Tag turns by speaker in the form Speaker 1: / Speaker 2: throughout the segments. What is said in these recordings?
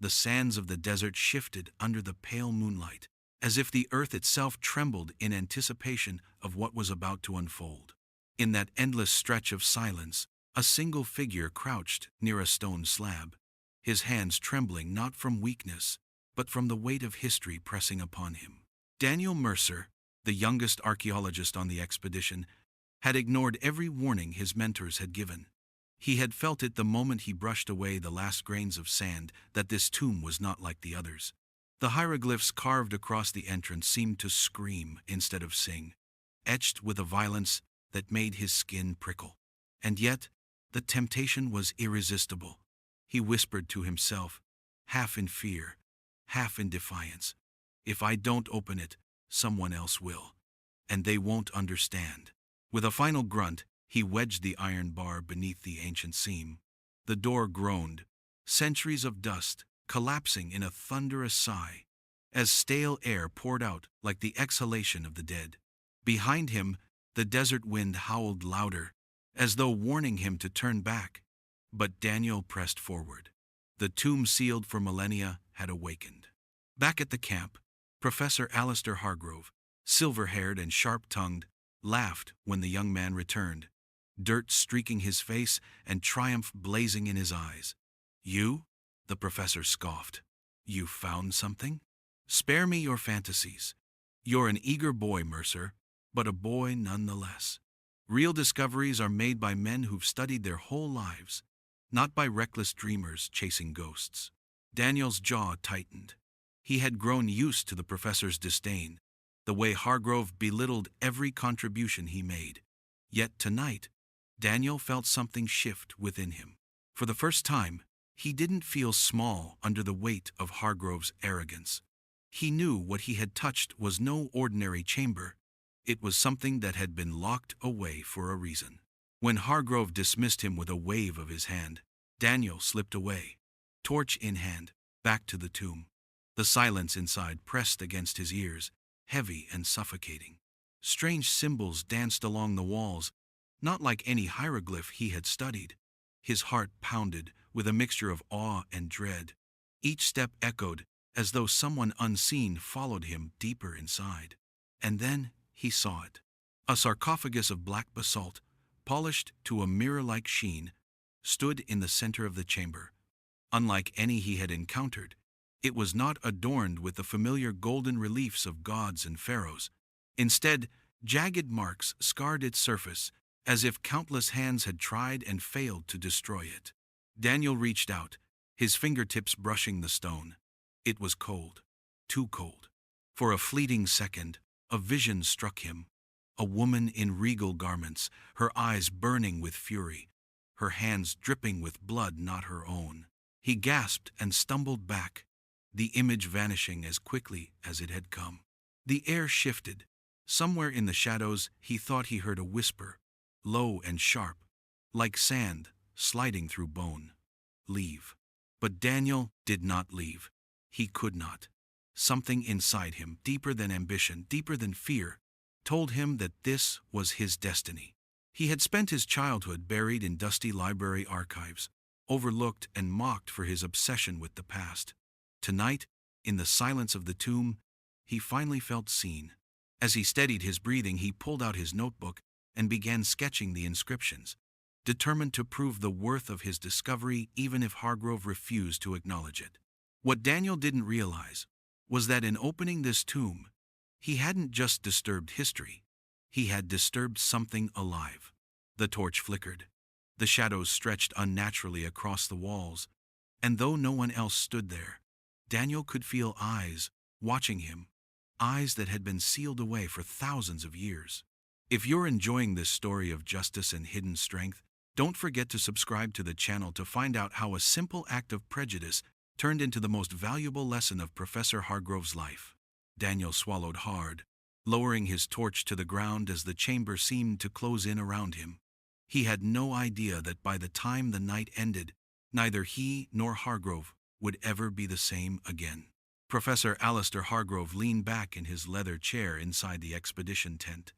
Speaker 1: The sands of the desert shifted under the pale moonlight, as if the earth itself trembled in anticipation of what was about to unfold. In that endless stretch of silence, a single figure crouched near a stone slab, his hands trembling not from weakness, but from the weight of history pressing upon him. Daniel Mercer, the youngest archaeologist on the expedition, had ignored every warning his mentors had given. He had felt it the moment he brushed away the last grains of sand that this tomb was not like the others. The hieroglyphs carved across the entrance seemed to scream instead of sing, etched with a violence that made his skin prickle. And yet, the temptation was irresistible. He whispered to himself, half in fear, half in defiance, "If I don't open it, someone else will. And they won't understand." With a final grunt, he wedged the iron bar beneath the ancient seam. The door groaned, centuries of dust collapsing in a thunderous sigh, as stale air poured out like the exhalation of the dead. Behind him, the desert wind howled louder, as though warning him to turn back. But Daniel pressed forward. The tomb sealed for millennia had awakened. Back at the camp, Professor Hargrove, silver-haired and sharp-tongued, laughed when the young man returned, dirt streaking his face and triumph blazing in his eyes. "You?" the professor scoffed. "You found something? Spare me your fantasies. You're an eager boy, Mercer, but a boy nonetheless. Real discoveries are made by men who've studied their whole lives, not by reckless dreamers chasing ghosts." Daniel's jaw tightened. He had grown used to the professor's disdain, the way Hargrove belittled every contribution he made. Yet tonight, Daniel felt something shift within him. For the first time, he didn't feel small under the weight of Hargrove's arrogance. He knew what he had touched was no ordinary chamber. It was something that had been locked away for a reason. When Hargrove dismissed him with a wave of his hand, Daniel slipped away, torch in hand, back to the tomb. The silence inside pressed against his ears, heavy and suffocating. Strange symbols danced along the walls, not like any hieroglyph he had studied. His heart pounded with a mixture of awe and dread. Each step echoed as though someone unseen followed him deeper inside. And then he saw it. A sarcophagus of black basalt, polished to a mirror-like sheen, stood in the center of the chamber. Unlike any he had encountered, it was not adorned with the familiar golden reliefs of gods and pharaohs. Instead, jagged marks scarred its surface, as if countless hands had tried and failed to destroy it. Daniel reached out, his fingertips brushing the stone. It was cold, too cold. For a fleeting second, a vision struck him. A woman in regal garments, her eyes burning with fury, her hands dripping with blood not her own. He gasped and stumbled back, the image vanishing as quickly as it had come. The air shifted. Somewhere in the shadows he thought he heard a whisper, low and sharp, like sand sliding through bone. "Leave." But Daniel did not leave. He could not. Something inside him, deeper than ambition, deeper than fear, told him that this was his destiny. He had spent his childhood buried in dusty library archives, overlooked and mocked for his obsession with the past. Tonight, in the silence of the tomb, he finally felt seen. As he steadied his breathing, he pulled out his notebook and began sketching the inscriptions, determined to prove the worth of his discovery even if Hargrove refused to acknowledge it. What Daniel didn't realize was that in opening this tomb, he hadn't just disturbed history, he had disturbed something alive. The torch flickered. The shadows stretched unnaturally across the walls, and though no one else stood there, Daniel could feel eyes watching him, eyes that had been sealed away for thousands of years. If you're enjoying this story of justice and hidden strength, don't forget to subscribe to the channel to find out how a simple act of prejudice turned into the most valuable lesson of Professor Hargrove's life. Daniel swallowed hard, lowering his torch to the ground as the chamber seemed to close in around him. He had no idea that by the time the night ended, neither he nor Hargrove would ever be the same again. Professor Hargrove leaned back in his leather chair inside the expedition tent,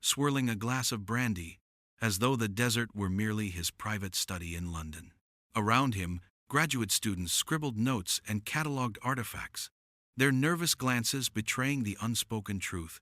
Speaker 1: swirling a glass of brandy, as though the desert were merely his private study in London. Around him, Graduate students scribbled notes and catalogued artifacts, their nervous glances betraying the unspoken truth.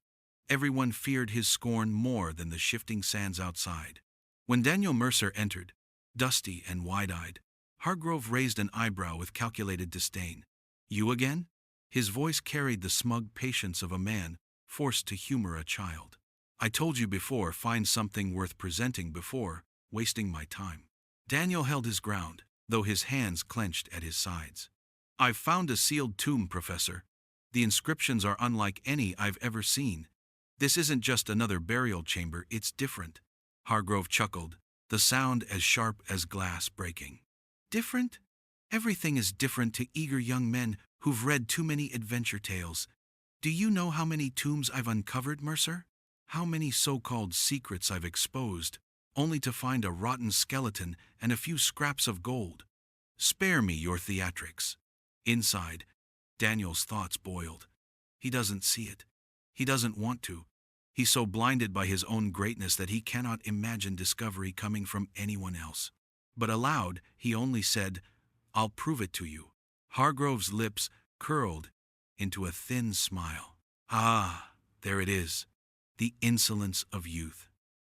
Speaker 1: Everyone feared his scorn more than the shifting sands outside. When Daniel Mercer entered, dusty and wide-eyed, Hargrove raised an eyebrow with calculated disdain. "You again?" His voice carried the smug patience of a man forced to humor a child. "I told you before, find something worth presenting before wasting my time." Daniel held his ground, though his hands clenched at his sides. "I've found a sealed tomb, Professor. The inscriptions are unlike any I've ever seen. This isn't just another burial chamber, it's different." Hargrove chuckled, the sound as sharp as glass breaking. "Different? Everything is different to eager young men who've read too many adventure tales. Do you know how many tombs I've uncovered, Mercer? How many so-called secrets I've exposed, only to find a rotten skeleton and a few scraps of gold? Spare me your theatrics." Inside, Daniel's thoughts boiled. He doesn't see it. He doesn't want to. He's so blinded by his own greatness that he cannot imagine discovery coming from anyone else. But aloud, he only said, "I'll prove it to you." Hargrove's lips curled into a thin smile. "Ah, there it is. The insolence of youth.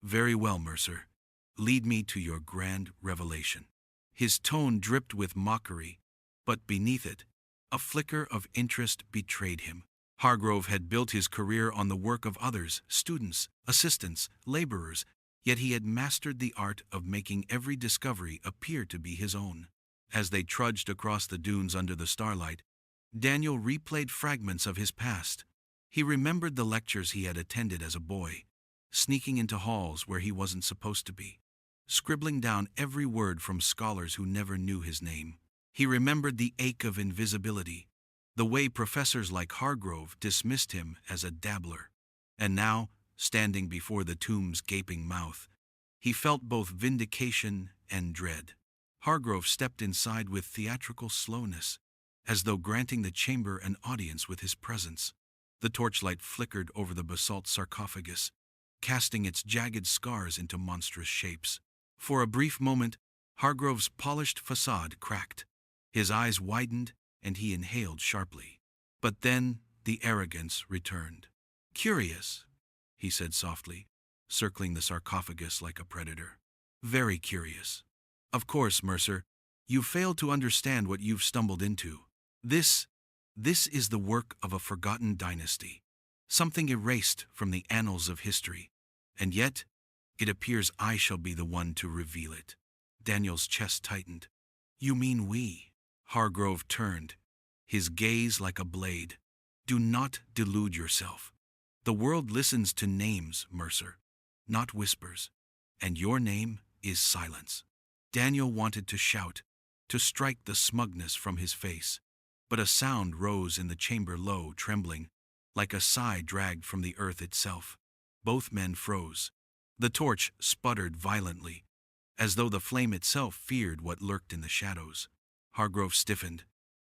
Speaker 1: Very well, Mercer. Lead me to your grand revelation." His tone dripped with mockery, but beneath it, a flicker of interest betrayed him. Hargrove had built his career on the work of others, students, assistants, laborers, yet he had mastered the art of making every discovery appear to be his own. As they trudged across the dunes under the starlight, Daniel replayed fragments of his past. He remembered the lectures he had attended as a boy, sneaking into halls where he wasn't supposed to be, scribbling down every word from scholars who never knew his name. He remembered the ache of invisibility, the way professors like Hargrove dismissed him as a dabbler. And now, standing before the tomb's gaping mouth, he felt both vindication and dread. Hargrove stepped inside with theatrical slowness, as though granting the chamber an audience with his presence. The torchlight flickered over the basalt sarcophagus, casting its jagged scars into monstrous shapes. For a brief moment, Hargrove's polished facade cracked. His eyes widened, and he inhaled sharply. But then the arrogance returned. "Curious," he said softly, circling the sarcophagus like a predator. "Very curious. Of course, Mercer, you failed to understand what you've stumbled into. This is the work of a forgotten dynasty, something erased from the annals of history, and yet it appears I shall be the one to reveal it." Daniel's chest tightened. "You mean we?" Hargrove turned, his gaze like a blade. "Do not delude yourself. The world listens to names, Mercer, not whispers, and your name is silence." Daniel wanted to shout, to strike the smugness from his face, but a sound rose in the chamber, low, trembling, like a sigh dragged from the earth itself. Both men froze. The torch sputtered violently, as though the flame itself feared what lurked in the shadows. Hargrove stiffened.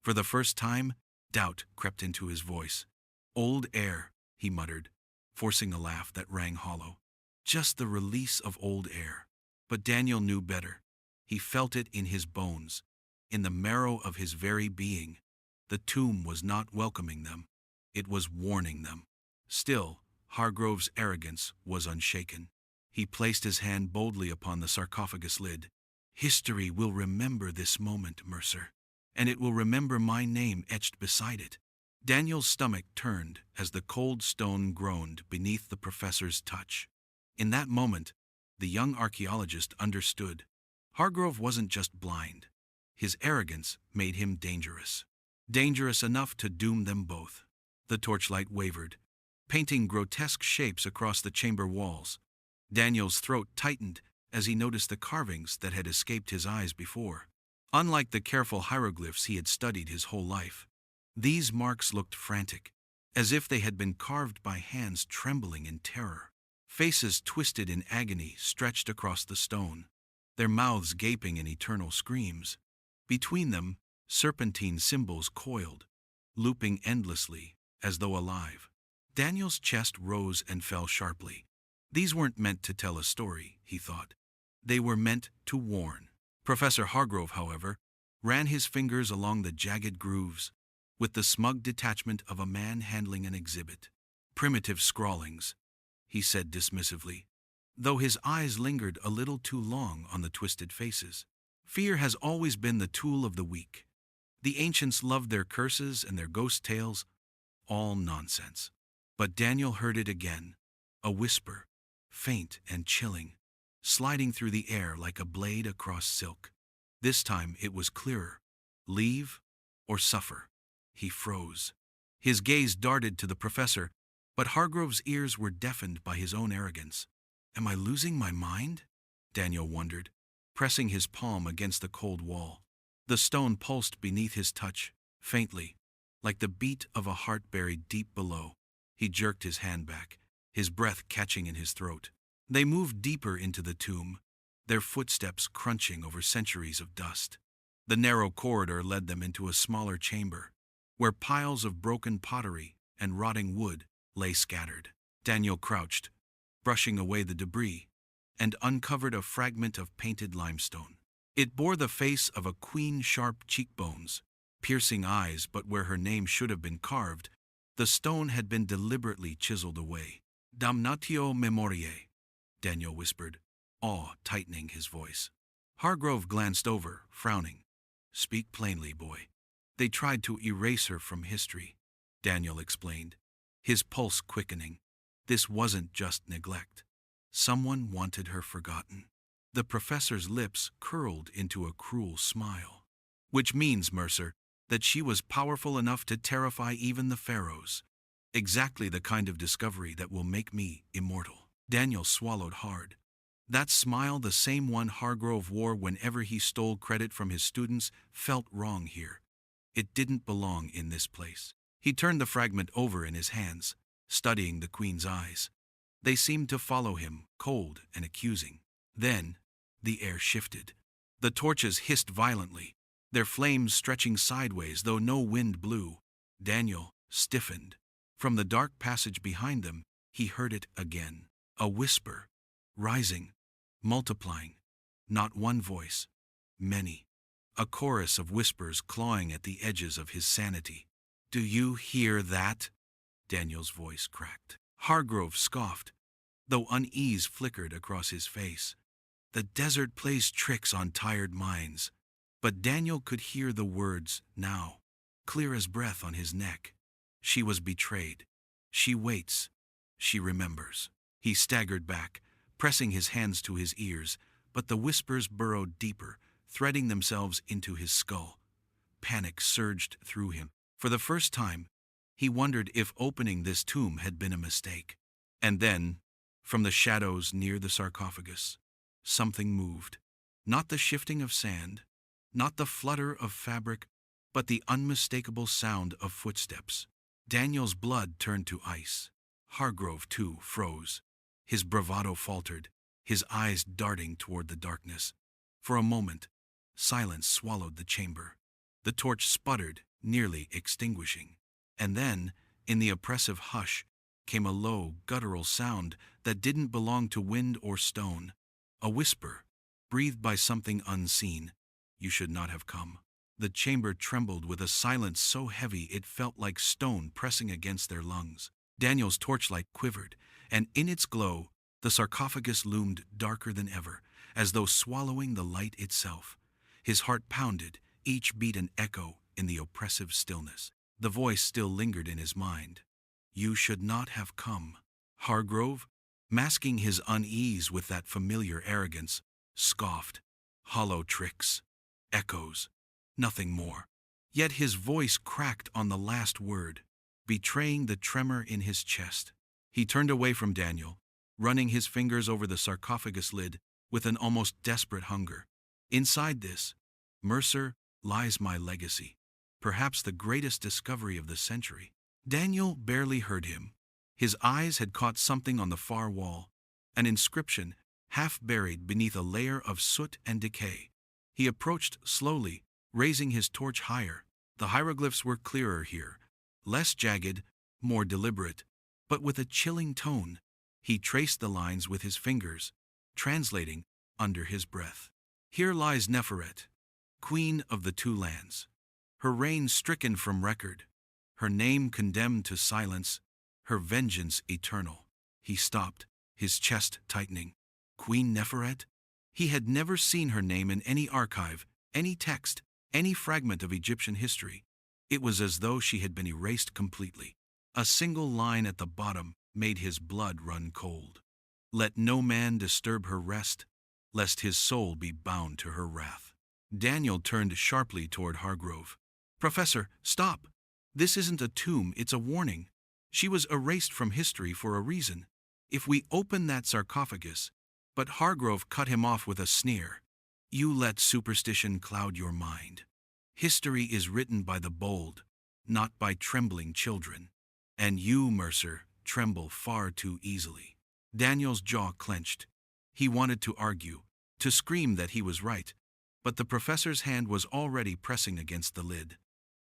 Speaker 1: For the first time, doubt crept into his voice. "Old air," he muttered, forcing a laugh that rang hollow. Just the release of old air. But Daniel knew better. He felt it in his bones, in the marrow of his very being. The tomb was not welcoming them. It was warning them. Still, Hargrove's arrogance was unshaken. He placed his hand boldly upon the sarcophagus lid. "History will remember this moment, Mercer, and it will remember my name etched beside it." Daniel's stomach turned as the cold stone groaned beneath the professor's touch. In that moment, the young archaeologist understood. Hargrove wasn't just blind. His arrogance made him dangerous. Dangerous enough to doom them both. The torchlight wavered, painting grotesque shapes across the chamber walls. Daniel's throat tightened as he noticed the carvings that had escaped his eyes before. Unlike the careful hieroglyphs he had studied his whole life, these marks looked frantic, as if they had been carved by hands trembling in terror. Faces twisted in agony stretched across the stone, their mouths gaping in eternal screams. Between them, serpentine symbols coiled, looping endlessly, as though alive. Daniel's chest rose and fell sharply. These weren't meant to tell a story, he thought. They were meant to warn. Professor Hargrove, however, ran his fingers along the jagged grooves, with the smug detachment of a man handling an exhibit. "Primitive scrawlings," he said dismissively, though his eyes lingered a little too long on the twisted faces. "Fear has always been the tool of the weak. The ancients loved their curses and their ghost tales. All nonsense." But Daniel heard it again, a whisper, faint and chilling, sliding through the air like a blade across silk. This time it was clearer. "Leave or suffer." He froze. His gaze darted to the professor, but Hargrove's ears were deafened by his own arrogance. "Am I losing my mind?" Daniel wondered, pressing his palm against the cold wall. The stone pulsed beneath his touch, faintly, like the beat of a heart buried deep below. He jerked his hand back, his breath catching in his throat. They moved deeper into the tomb, their footsteps crunching over centuries of dust. The narrow corridor led them into a smaller chamber, where piles of broken pottery and rotting wood lay scattered. Daniel crouched, brushing away the debris, and uncovered a fragment of painted limestone. It bore the face of a queen, sharp cheekbones, piercing eyes, but where her name should have been carved, the stone had been deliberately chiseled away. "Damnatio memoriae," Daniel whispered, awe tightening his voice. Hargrove glanced over, frowning. "Speak plainly, boy." "They tried to erase her from history," Daniel explained, his pulse quickening. "This wasn't just neglect. Someone wanted her forgotten." The professor's lips curled into a cruel smile. "Which means, Mercer, that she was powerful enough to terrify even the pharaohs. Exactly the kind of discovery that will make me immortal." Daniel swallowed hard. That smile, the same one Hargrove wore whenever he stole credit from his students, felt wrong here. It didn't belong in this place. He turned the fragment over in his hands, studying the queen's eyes. They seemed to follow him, cold and accusing. Then, the air shifted. The torches hissed violently, their flames stretching sideways though no wind blew. Daniel stiffened. From the dark passage behind them, he heard it again. A whisper, rising, multiplying. Not one voice, many. A chorus of whispers clawing at the edges of his sanity. "Do you hear that?" Daniel's voice cracked. Hargrove scoffed, though unease flickered across his face. "The desert plays tricks on tired minds." But Daniel could hear the words now, clear as breath on his neck. "She was betrayed. She waits. She remembers." He staggered back, pressing his hands to his ears, but the whispers burrowed deeper, threading themselves into his skull. Panic surged through him. For the first time, he wondered if opening this tomb had been a mistake. And then, from the shadows near the sarcophagus, something moved. Not the shifting of sand, not the flutter of fabric, but the unmistakable sound of footsteps. Daniel's blood turned to ice. Hargrove, too, froze. His bravado faltered, his eyes darting toward the darkness. For a moment, silence swallowed the chamber. The torch sputtered, nearly extinguishing. And then, in the oppressive hush, came a low, guttural sound that didn't belong to wind or stone. A whisper, breathed by something unseen. "You should not have come." The chamber trembled with a silence so heavy it felt like stone pressing against their lungs. Daniel's torchlight quivered, and in its glow, the sarcophagus loomed darker than ever, as though swallowing the light itself. His heart pounded, each beat an echo in the oppressive stillness. The voice still lingered in his mind. "You should not have come." Hargrove, masking his unease with that familiar arrogance, scoffed. Hollow tricks. Echoes. Nothing more. Yet his voice cracked on the last word, betraying the tremor in his chest. He turned away from Daniel, running his fingers over the sarcophagus lid with an almost desperate hunger. "Inside this, Mercer, lies my legacy, perhaps the greatest discovery of the century." Daniel barely heard him. His eyes had caught something on the far wall, an inscription half buried beneath a layer of soot and decay. He approached slowly, raising his torch higher. The hieroglyphs were clearer here, less jagged, more deliberate, but with a chilling tone. He traced the lines with his fingers, translating under his breath. "Here lies Neferet, Queen of the Two Lands. Her reign stricken from record, her name condemned to silence, her vengeance eternal. He stopped, his chest tightening. Queen Neferet? He had never seen her name in any archive, any text, any fragment of Egyptian history. It was as though she had been erased completely. A single line at the bottom made his blood run cold. Let no man disturb her rest, lest his soul be bound to her wrath. Daniel turned sharply toward Hargrove. Professor, stop! This isn't a tomb, it's a warning. She was erased from history for a reason. If we open that sarcophagus— But Hargrove cut him off with a sneer. You let superstition cloud your mind. History is written by the bold, not by trembling children. And you, Mercer, tremble far too easily. Daniel's jaw clenched. He wanted to argue, to scream that he was right, but the professor's hand was already pressing against the lid.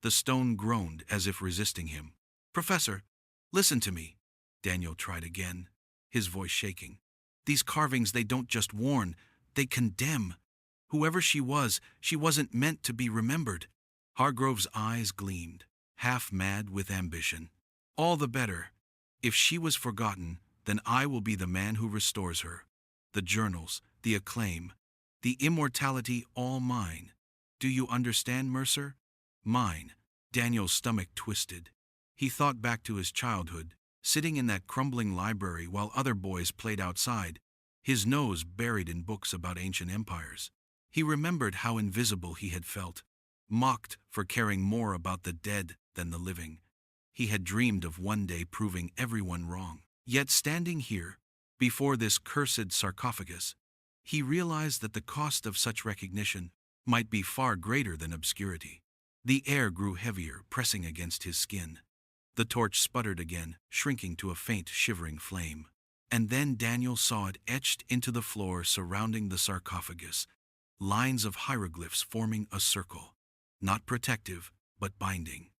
Speaker 1: The stone groaned as if resisting him. Professor, listen to me. Daniel tried again, his voice shaking. These carvings, they don't just warn, they condemn. Whoever she wasn't meant to be remembered. Hargrove's eyes gleamed, half mad with ambition. All the better. If she was forgotten, then I will be the man who restores her. The journals, the acclaim, the immortality, all mine. Do you understand, Mercer? Mine. Daniel's stomach twisted. He thought back to his childhood, sitting in that crumbling library while other boys played outside, his nose buried in books about ancient empires. He remembered how invisible he had felt, mocked for caring more about the dead than the living. He had dreamed of one day proving everyone wrong. Yet standing here, before this cursed sarcophagus, he realized that the cost of such recognition might be far greater than obscurity. The air grew heavier, pressing against his skin. The torch sputtered again, shrinking to a faint, shivering flame. And then Daniel saw it etched into the floor surrounding the sarcophagus, lines of hieroglyphs forming a circle, not protective, but binding.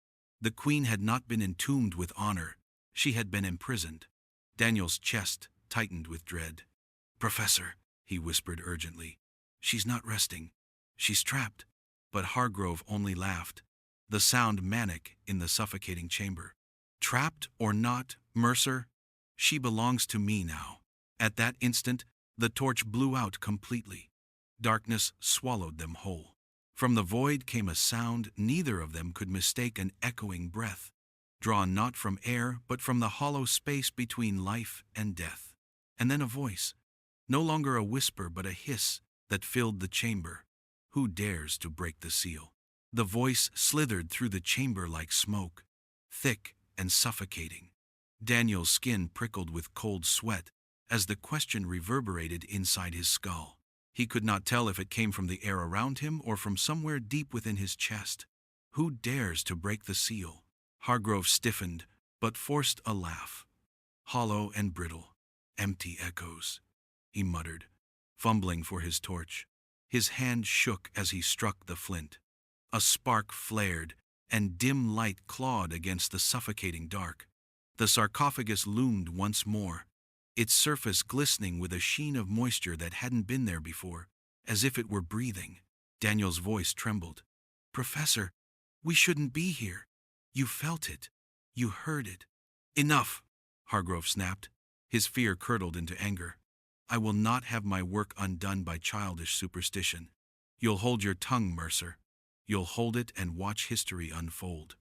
Speaker 1: The queen had not been entombed with honor, she had been imprisoned. Daniel's chest tightened with dread. Professor, he whispered urgently, she's not resting. She's trapped. But Hargrove only laughed, the sound manic in the suffocating chamber. Trapped or not, Mercer, she belongs to me now. At that instant, the torch blew out completely. Darkness swallowed them whole. From the void came a sound neither of them could mistake, an echoing breath, drawn not from air but from the hollow space between life and death. And then a voice, no longer a whisper but a hiss, that filled the chamber. Who dares to break the seal? The voice slithered through the chamber like smoke, thick and suffocating. Daniel's skin prickled with cold sweat as the question reverberated inside his skull. He could not tell if it came from the air around him or from somewhere deep within his chest. Who dares to break the seal? Hargrove stiffened, but forced a laugh. Hollow and brittle, empty echoes, he muttered, fumbling for his torch. His hand shook as he struck the flint. A spark flared, and dim light clawed against the suffocating dark. The sarcophagus loomed once more, its surface glistening with a sheen of moisture that hadn't been there before, as if it were breathing. Daniel's voice trembled. Professor, we shouldn't be here. You felt it. You heard it. Enough, Hargrove snapped. His fear curdled into anger. I will not have my work undone by childish superstition. You'll hold your tongue, Mercer. You'll hold it and watch history unfold.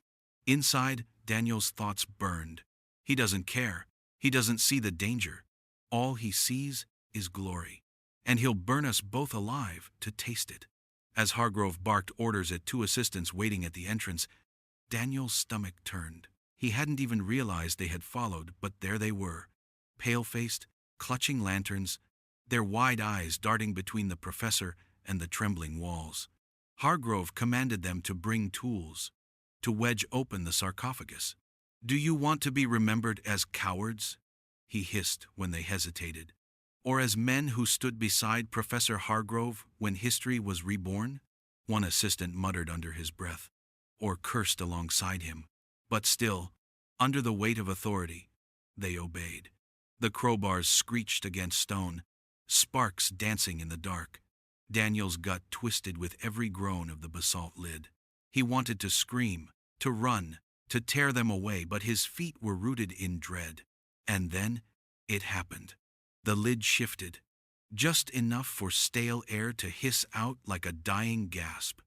Speaker 1: Inside, Daniel's thoughts burned. He doesn't care. He doesn't see the danger. All he sees is glory. And he'll burn us both alive to taste it. As Hargrove barked orders at two assistants waiting at the entrance, Daniel's stomach turned. He hadn't even realized they had followed, but there they were, pale-faced, clutching lanterns, their wide eyes darting between the professor and the trembling walls. Hargrove commanded them to bring tools, to wedge open the sarcophagus. Do you want to be remembered as cowards? He hissed when they hesitated. Or as men who stood beside Professor Hargrove when history was reborn? One assistant muttered under his breath, or cursed alongside him. But still, under the weight of authority, they obeyed. The crowbars screeched against stone, sparks dancing in the dark. Daniel's gut twisted with every groan of the basalt lid. He wanted to scream, to run, to tear them away, but his feet were rooted in dread. And then, it happened. The lid shifted, just enough for stale air to hiss out like a dying gasp.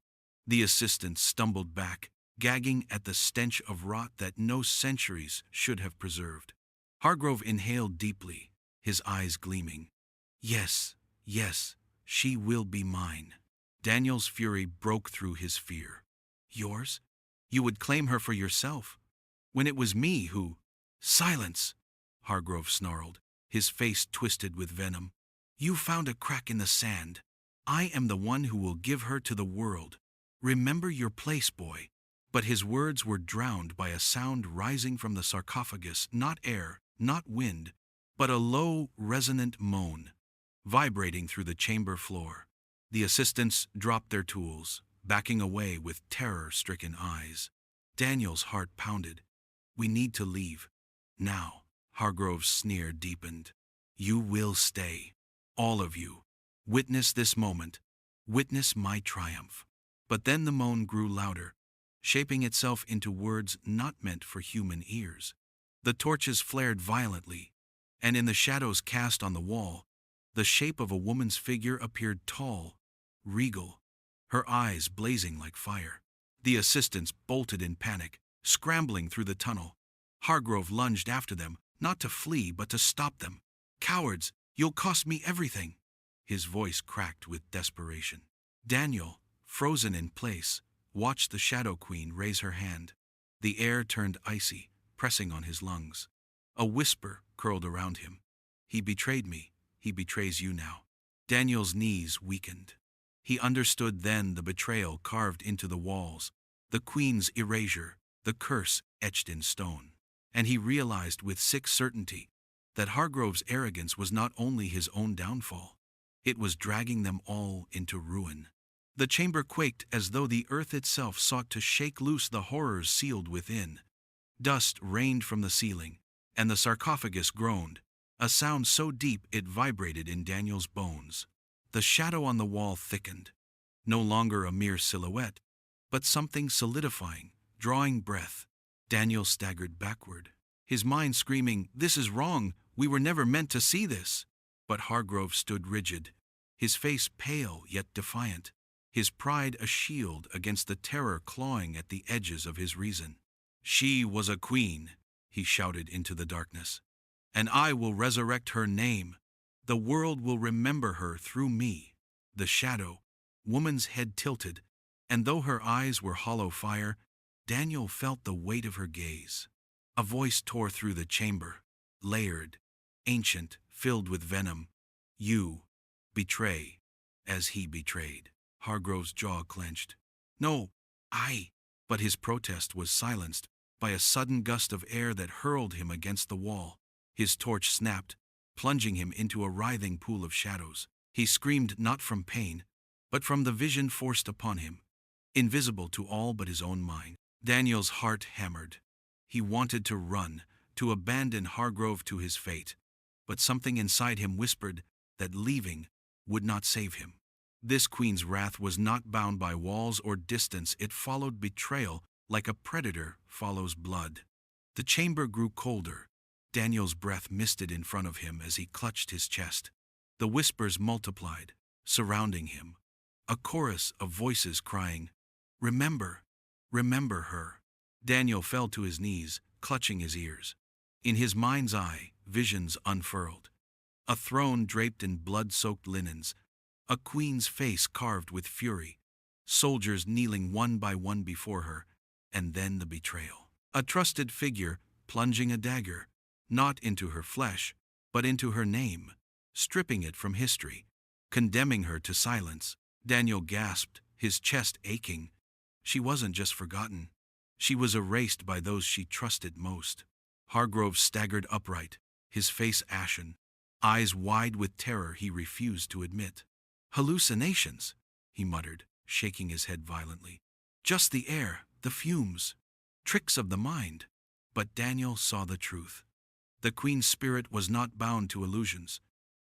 Speaker 1: The assistant stumbled back, gagging at the stench of rot that no centuries should have preserved. Hargrove inhaled deeply, his eyes gleaming. Yes, yes, she will be mine. Daniel's fury broke through his fear. Yours? You would claim her for yourself, when it was me who— Silence! Hargrove snarled, his face twisted with venom. You found a crack in the sand. I am the one who will give her to the world. Remember your place, boy. But his words were drowned by a sound rising from the sarcophagus, not air, not wind, but a low, resonant moan, vibrating through the chamber floor. The assistants dropped their tools, backing away with terror-stricken eyes. Daniel's heart pounded. We need to leave. Now. Hargrove's sneer deepened. You will stay. All of you. Witness this moment. Witness my triumph. But then the moan grew louder, shaping itself into words not meant for human ears. The torches flared violently, and in the shadows cast on the wall, the shape of a woman's figure appeared tall, regal, her eyes blazing like fire. The assistants bolted in panic, scrambling through the tunnel. Hargrove lunged after them, not to flee but to stop them. Cowards, you'll cost me everything. His voice cracked with desperation. Daniel, frozen in place, watched the Shadow Queen raise her hand. The air turned icy, pressing on his lungs. A whisper curled around him. He betrayed me. He betrays you now. Daniel's knees weakened. He understood then the betrayal carved into the walls, the Queen's erasure, the curse etched in stone. And he realized with sick certainty that Hargrove's arrogance was not only his own downfall, it was dragging them all into ruin. The chamber quaked as though the earth itself sought to shake loose the horrors sealed within. Dust rained from the ceiling, and the sarcophagus groaned, a sound so deep it vibrated in Daniel's bones. The shadow on the wall thickened, no longer a mere silhouette, but something solidifying, drawing breath. Daniel staggered backward, his mind screaming, "This is wrong, we were never meant to see this." But Hargrove stood rigid, his face pale yet defiant, his pride a shield against the terror clawing at the edges of his reason. She was a queen, he shouted into the darkness, and I will resurrect her name. The world will remember her through me. The shadow, woman's head tilted, and though her eyes were hollow fire, Daniel felt the weight of her gaze. A voice tore through the chamber, layered, ancient, filled with venom. You betray, as he betrayed. Hargrove's jaw clenched. No, I. But his protest was silenced by a sudden gust of air that hurled him against the wall. His torch snapped, plunging him into a writhing pool of shadows. He screamed not from pain, but from the vision forced upon him, invisible to all but his own mind. Daniel's heart hammered. He wanted to run, to abandon Hargrove to his fate, but something inside him whispered that leaving would not save him. This queen's wrath was not bound by walls or distance. It followed betrayal like a predator follows blood. The chamber grew colder. Daniel's breath misted in front of him as he clutched his chest. The whispers multiplied, surrounding him. A chorus of voices crying, "Remember, remember her." Daniel fell to his knees, clutching his ears. In his mind's eye, visions unfurled. A throne draped in blood-soaked linens, a queen's face carved with fury, soldiers kneeling one by one before her, and then the betrayal. A trusted figure plunging a dagger, not into her flesh, but into her name, stripping it from history, condemning her to silence. Daniel gasped, his chest aching. She wasn't just forgotten. She was erased by those she trusted most. Hargrove staggered upright, his face ashen, eyes wide with terror he refused to admit. "Hallucinations," he muttered, shaking his head violently. "Just the air, the fumes, tricks of the mind." But Daniel saw the truth. The queen's spirit was not bound to illusions.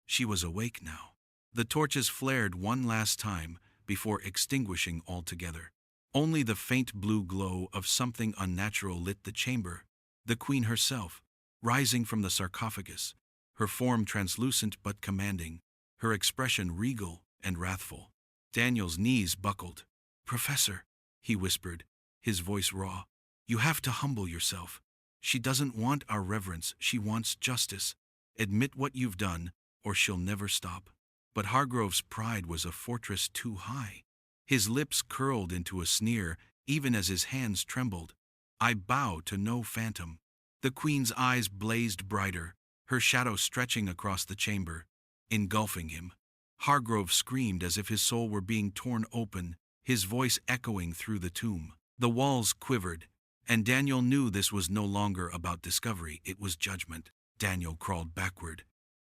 Speaker 1: She was awake now. The torches flared one last time before extinguishing altogether. Only the faint blue glow of something unnatural lit the chamber. The queen herself, rising from the sarcophagus, her form translucent but commanding, her expression regal and wrathful. Daniel's knees buckled. "Professor," he whispered, his voice raw, "you have to humble yourself. She doesn't want our reverence, she wants justice. Admit what you've done, or she'll never stop." But Hargrove's pride was a fortress too high. His lips curled into a sneer, even as his hands trembled. "I bow to no phantom." The queen's eyes blazed brighter, her shadow stretching across the chamber, engulfing him. Hargrove screamed as if his soul were being torn open, his voice echoing through the tomb. The walls quivered, and Daniel knew this was no longer about discovery, it was judgment. Daniel crawled backward,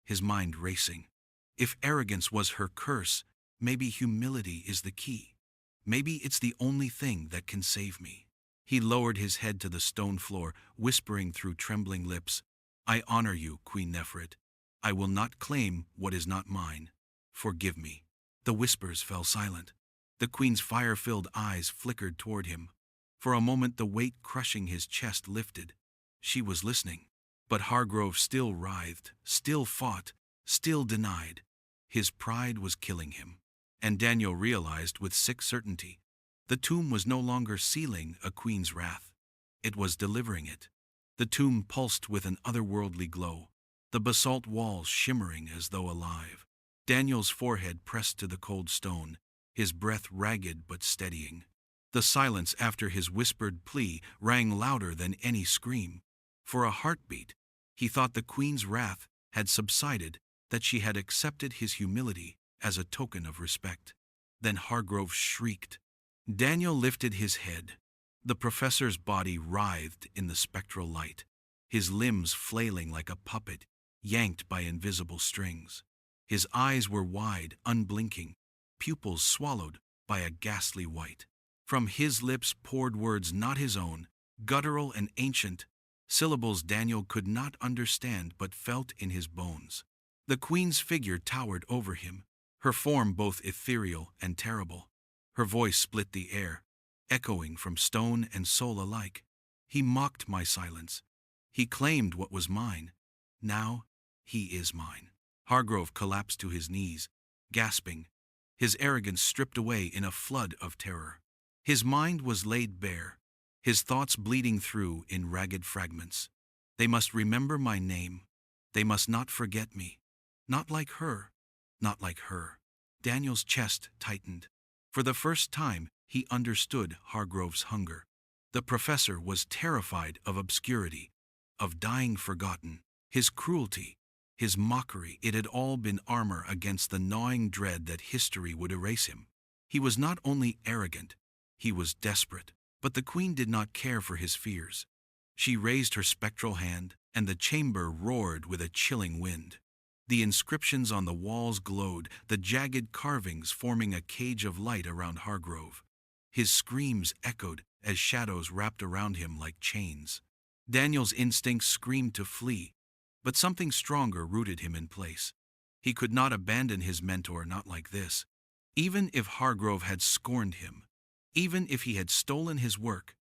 Speaker 1: his mind racing. If arrogance was her curse, maybe humility is the key. Maybe it's the only thing that can save me. He lowered his head to the stone floor, whispering through trembling lips, "I honor you, Queen Neferet. I will not claim what is not mine. Forgive me." The whispers fell silent. The queen's fire-filled eyes flickered toward him. For a moment the weight crushing his chest lifted. She was listening. But Hargrove still writhed, still fought, still denied. His pride was killing him. And Daniel realized with sick certainty, the tomb was no longer sealing a queen's wrath. It was delivering it. The tomb pulsed with an otherworldly glow, the basalt walls shimmering as though alive. Daniel's forehead pressed to the cold stone, his breath ragged but steadying. The silence after his whispered plea rang louder than any scream. For a heartbeat, he thought the queen's wrath had subsided, that she had accepted his humility as a token of respect. Then Hargrove shrieked. Daniel lifted his head. The professor's body writhed in the spectral light, his limbs flailing like a puppet, yanked by invisible strings. His eyes were wide, unblinking, pupils swallowed by a ghastly white. From his lips poured words not his own, guttural and ancient, syllables Daniel could not understand but felt in his bones. The queen's figure towered over him, her form both ethereal and terrible. Her voice split the air, echoing from stone and soul alike. "He mocked my silence. He claimed what was mine. Now he is mine." Hargrove collapsed to his knees, gasping, his arrogance stripped away in a flood of terror. His mind was laid bare, his thoughts bleeding through in ragged fragments. They must remember my name. They must not forget me. Not like her. Not like her. Daniel's chest tightened. For the first time, he understood Hargrove's hunger. The professor was terrified of obscurity, of dying forgotten. His cruelty, his mockery, it had all been armor against the gnawing dread that history would erase him. He was not only arrogant, he was desperate. But the queen did not care for his fears. She raised her spectral hand, and the chamber roared with a chilling wind. The inscriptions on the walls glowed, the jagged carvings forming a cage of light around Hargrove. His screams echoed as shadows wrapped around him like chains. Daniel's instincts screamed to flee, but something stronger rooted him in place. He could not abandon his mentor, not like this. Even if Hargrove had scorned him, even if he had stolen his work,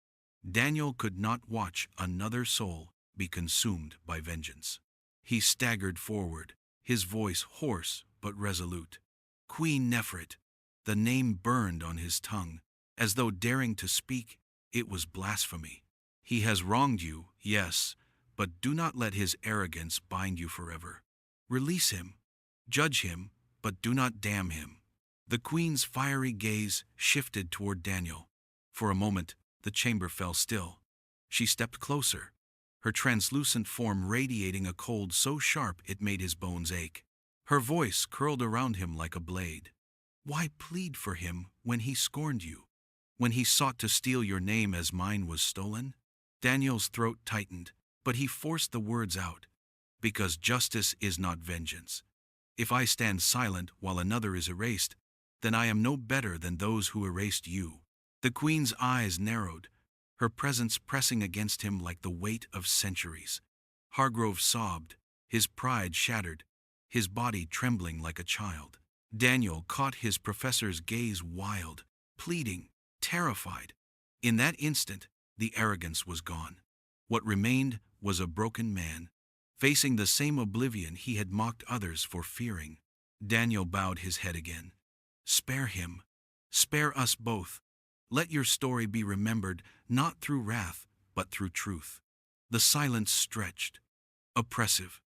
Speaker 1: Daniel could not watch another soul be consumed by vengeance. He staggered forward, his voice hoarse but resolute. "Queen Neferet." The name burned on his tongue, as though daring to speak, it was blasphemy. "He has wronged you, yes, but do not let his arrogance bind you forever. Release him, judge him, but do not damn him." The queen's fiery gaze shifted toward Daniel. For a moment, the chamber fell still. She stepped closer, her translucent form radiating a cold so sharp it made his bones ache. Her voice curled around him like a blade. "Why plead for him when he scorned you? When he sought to steal your name as mine was stolen?" Daniel's throat tightened, but he forced the words out. "Because justice is not vengeance. If I stand silent while another is erased, then I am no better than those who erased you." The queen's eyes narrowed, her presence pressing against him like the weight of centuries. Hargrove sobbed, his pride shattered, his body trembling like a child. Daniel caught his professor's gaze, wild, pleading, terrified. In that instant, the arrogance was gone. What remained was a broken man, facing the same oblivion he had mocked others for fearing. Daniel bowed his head again. "Spare him. Spare us both. Let your story be remembered not through wrath, but through truth." The silence stretched, oppressive,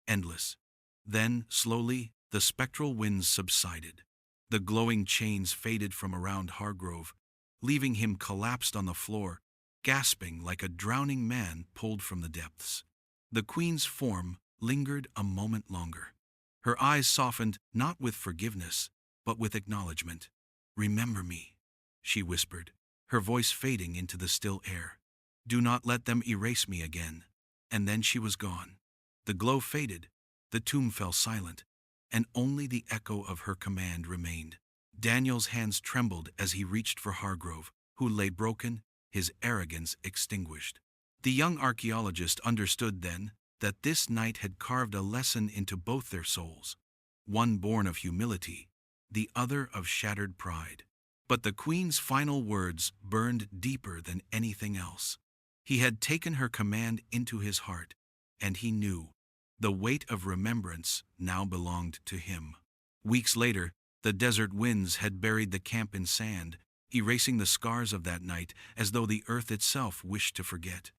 Speaker 1: endless. Then, slowly, the spectral winds subsided. The glowing chains faded from around Hargrove, leaving him collapsed on the floor, gasping like a drowning man pulled from the depths. The queen's form lingered a moment longer. Her eyes softened not with forgiveness, but with acknowledgement. "Remember me," she whispered, her voice fading into the still air. "Do not let them erase me again." And then she was gone. The glow faded, the tomb fell silent, and only the echo of her command remained. Daniel's hands trembled as he reached for Hargrove, who lay broken, his arrogance extinguished. The young archaeologist understood then that this night had carved a lesson into both their souls, one born of humility, the other of shattered pride. But the queen's final words burned deeper than anything else. He had taken her command into his heart, and he knew the weight of remembrance now belonged to him. Weeks later, the desert winds had buried the camp in sand, erasing the scars of that night as though the earth itself wished to forget.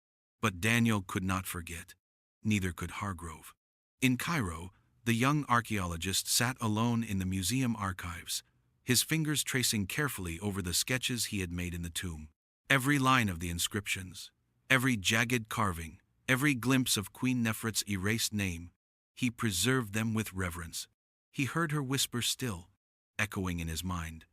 Speaker 1: But Daniel could not forget. Neither could Hargrove. In Cairo, the young archaeologist sat alone in the museum archives, his fingers tracing carefully over the sketches he had made in the tomb. Every line of the inscriptions, every jagged carving, every glimpse of Queen Neferet's erased name, he preserved them with reverence. He heard her whisper still, echoing in his mind,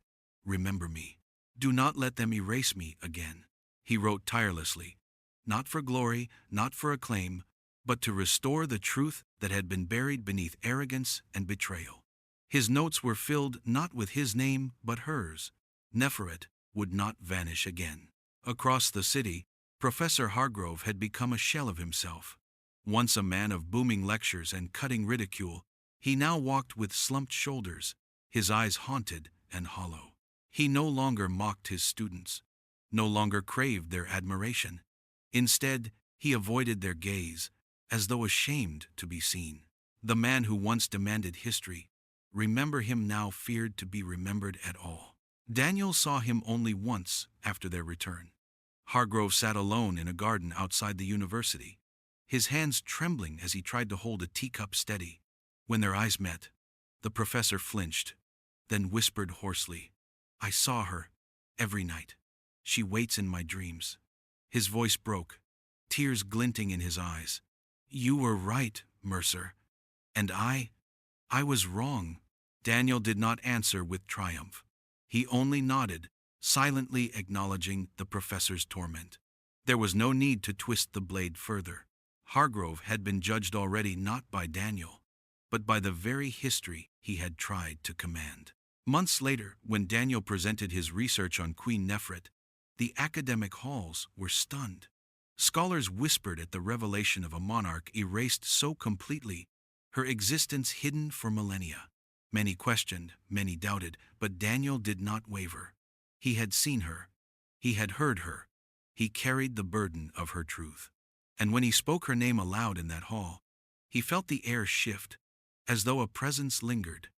Speaker 1: "Remember me. Do not let them erase me again." He wrote tirelessly, not for glory, not for acclaim, but to restore the truth that had been buried beneath arrogance and betrayal. His notes were filled not with his name, but hers. Neferet would not vanish again. Across the city, Professor Hargrove had become a shell of himself. Once a man of booming lectures and cutting ridicule, he now walked with slumped shoulders, his eyes haunted and hollow. He no longer mocked his students, no longer craved their admiration. Instead, he avoided their gaze, as though ashamed to be seen. The man who once demanded history, remember him, now feared to be remembered at all. Daniel saw him only once after their return. Hargrove sat alone in a garden outside the university, his hands trembling as he tried to hold a teacup steady. When their eyes met, the professor flinched, then whispered hoarsely, "I saw her every night. She waits in my dreams." His voice broke, tears glinting in his eyes. "You were right, Mercer. And I was wrong." Daniel did not answer with triumph. He only nodded, silently acknowledging the professor's torment. There was no need to twist the blade further. Hargrove had been judged already not by Daniel, but by the very history he had tried to command. Months later, when Daniel presented his research on Queen Neferet, the academic halls were stunned. Scholars whispered at the revelation of a monarch erased so completely, her existence hidden for millennia. Many questioned, many doubted, but Daniel did not waver. He had seen her. He had heard her. He carried the burden of her truth. And when he spoke her name aloud in that hall, he felt the air shift, as though a presence lingered,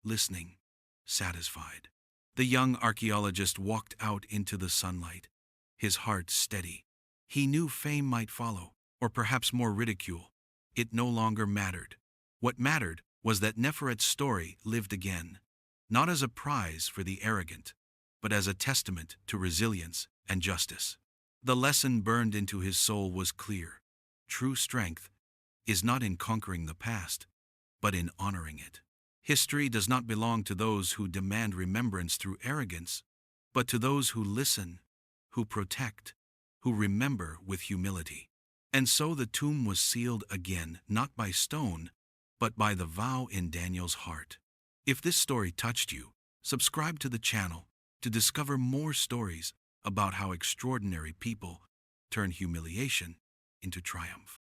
Speaker 1: listening, satisfied. The young archaeologist walked out into the sunlight, his heart steady. He knew fame might follow, or perhaps more ridicule. It no longer mattered. What mattered was that Neferet's story lived again, not as a prize for the arrogant, but as a testament to resilience and justice. The lesson burned into his soul was clear. True strength is not in conquering the past, but in honoring it. History does not belong to those who demand remembrance through arrogance, but to those who listen, who protect, who remember with humility. And so the tomb was sealed again, not by stone, but by the vow in Daniel's heart. If this story touched you, subscribe to the channel to discover more stories about how extraordinary people turn humiliation into triumph.